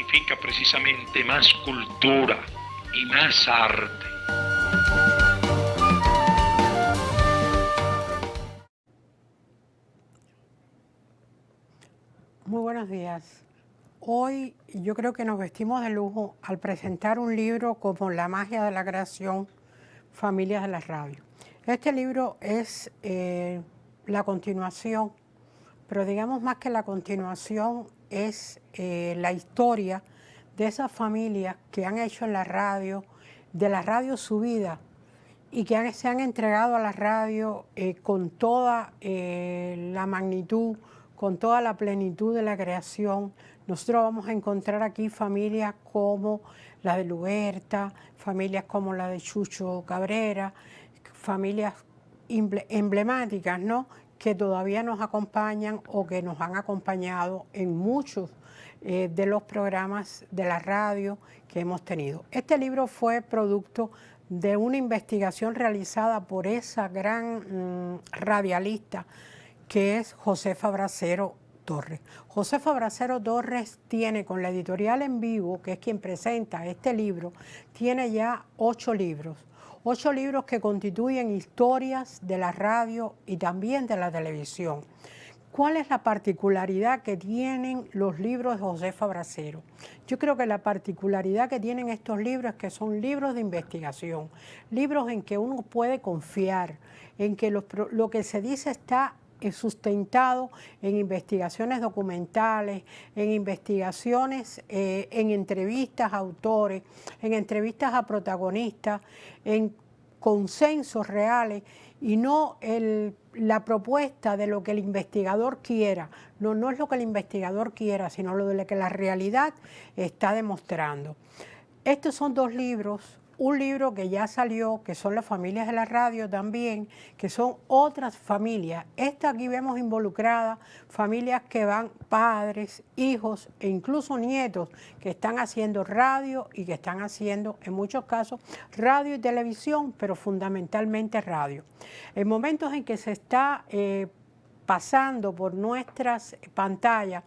significa precisamente más cultura y más arte. Muy buenos días. Hoy yo creo que nos vestimos de lujo al presentar un libro como La magia de la creación, Familias de la Radio. Este libro es la continuación, pero digamos más que la continuación, es la historia de esas familias que han hecho en la radio, de la radio su vida, y que se han entregado a la radio con toda la magnitud, con toda la plenitud de la creación. Nosotros vamos a encontrar aquí familias como la de Luberta, familias como la de Chucho Cabrera, familias emblemáticas, ¿no?, que todavía nos acompañan o que nos han acompañado en muchos de los programas de la radio que hemos tenido. Este libro fue producto de una investigación realizada por esa gran radialista que es Josefa Bracero Torres. Josefa Bracero Torres tiene, con la editorial En Vivo, que es quien presenta este libro, tiene ya 8 libros. 8 libros que constituyen historias de la radio y también de la televisión. ¿Cuál es la particularidad que tienen los libros de Josefa Bracero? Yo creo que la particularidad que tienen estos libros es que son libros de investigación, libros en que uno puede confiar, en que lo que se dice está sustentado en investigaciones documentales, en investigaciones, en entrevistas a autores, en entrevistas a protagonistas, en consensos reales y no la propuesta de lo que el investigador quiera. No es lo que el investigador quiera, sino lo de lo que la realidad está demostrando. Estos son 2 libros. Un libro que ya salió, que son las familias de la radio también, que son otras familias. Esta aquí vemos involucradas familias que van padres, hijos e incluso nietos que están haciendo radio y que están haciendo, en muchos casos, radio y televisión, pero fundamentalmente radio. En momentos en que se está pasando por nuestras pantallas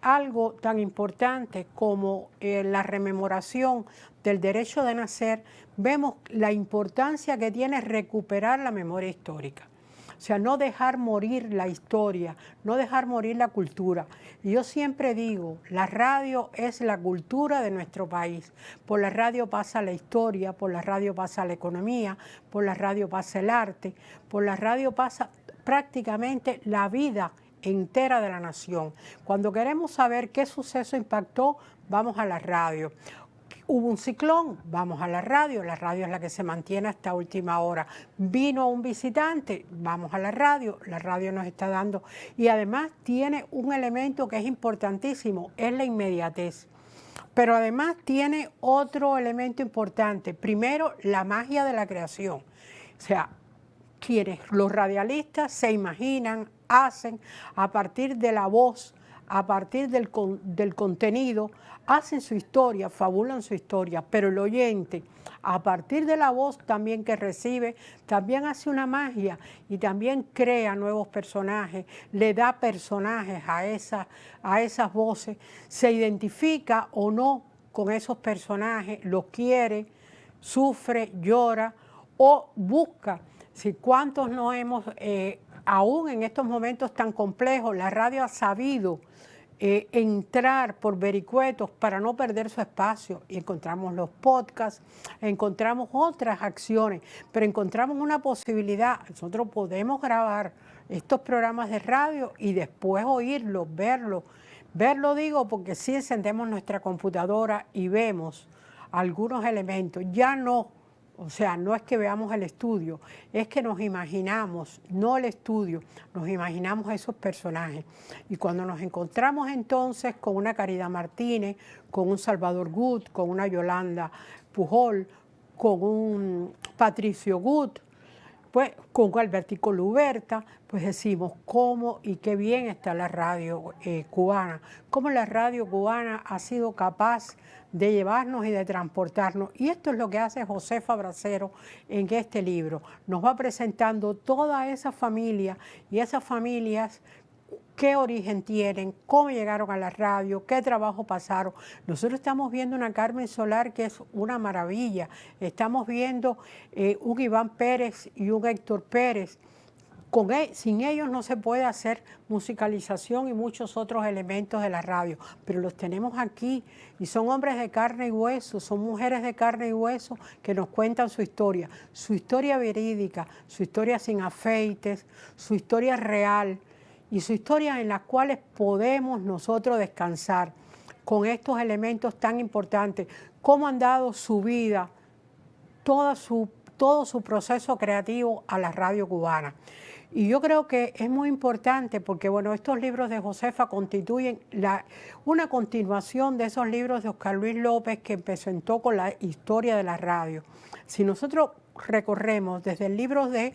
algo tan importante como la rememoración del derecho de nacer, vemos la importancia que tiene recuperar la memoria histórica. O sea, no dejar morir la historia, no dejar morir la cultura. Y yo siempre digo, la radio es la cultura de nuestro país. Por la radio pasa la historia, por la radio pasa la economía, por la radio pasa el arte, por la radio pasa prácticamente la vida entera de la nación. Cuando queremos saber qué suceso impactó, vamos a la radio. Hubo un ciclón, vamos a la radio es la que se mantiene hasta última hora. Vino un visitante, vamos a la radio nos está dando. Y además tiene un elemento que es importantísimo, es la inmediatez. Pero además tiene otro elemento importante. Primero, la magia de la creación. O sea, los radialistas se imaginan, hacen a partir de la voz, a partir del contenido, hacen su historia, fabulan su historia, pero el oyente, a partir de la voz también que recibe, también hace una magia y también crea nuevos personajes, le da personajes a esas voces, se identifica o no con esos personajes, los quiere, sufre, llora o busca. Si cuántos no hemos, aún en estos momentos tan complejos, la radio ha sabido entrar por vericuetos para no perder su espacio, y encontramos los podcasts, encontramos otras acciones, pero encontramos una posibilidad. Nosotros podemos grabar estos programas de radio y después oírlos, verlos. Verlo digo porque sí encendemos nuestra computadora y vemos algunos elementos, ya no. O sea, no es que veamos el estudio, es que nos imaginamos, no el estudio, nos imaginamos a esos personajes. Y cuando nos encontramos entonces con una Caridad Martínez, con un Salvador Gut, con una Yolanda Pujol, con un Patricio Gut, pues con Albertico Luberta, pues decimos cómo y qué bien está la radio cubana, cómo la radio cubana ha sido capaz de llevarnos y de transportarnos. Y esto es lo que hace Josefa Bracero en este libro. Nos va presentando toda esa familia y esas familias qué origen tienen, cómo llegaron a la radio, qué trabajo pasaron. Nosotros estamos viendo una Carmen Solar que es una maravilla. Estamos viendo un Iván Pérez y un Héctor Pérez. Sin ellos no se puede hacer musicalización y muchos otros elementos de la radio, pero los tenemos aquí y son hombres de carne y hueso, son mujeres de carne y hueso que nos cuentan su historia verídica, su historia sin afeites, su historia real y su historia en las cuales podemos nosotros descansar con estos elementos tan importantes, cómo han dado su vida, todo su proceso creativo a la radio cubana. Y yo creo que es muy importante porque, bueno, estos libros de Josefa constituyen una continuación de esos libros de Oscar Luis López que presentó con la historia de la radio. Si nosotros recorremos desde el libro de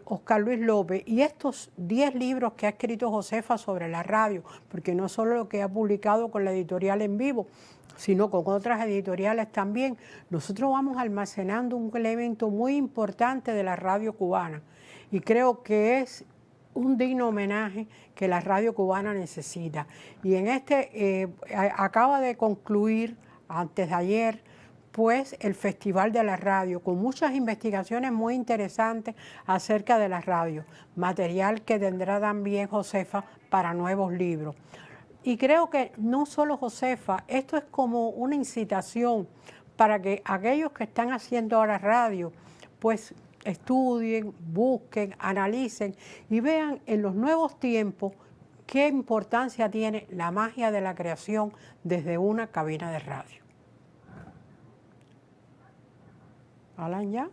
Oscar Luis López y estos 10 libros que ha escrito Josefa sobre la radio, porque no solo lo que ha publicado con la editorial En Vivo, sino con otras editoriales también, nosotros vamos almacenando un elemento muy importante de la radio cubana. Y creo que es un digno homenaje que la radio cubana necesita. Y en acaba de concluir, antes de ayer, pues el Festival de la Radio, con muchas investigaciones muy interesantes acerca de la radio, material que tendrá también Josefa para nuevos libros. Y creo que no solo Josefa, esto es como una incitación para que aquellos que están haciendo ahora radio, pues estudien, busquen, analicen y vean en los nuevos tiempos qué importancia tiene la magia de la creación desde una cabina de radio. ¿Hablan ya?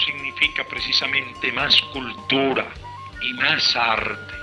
Significa precisamente más cultura y más arte.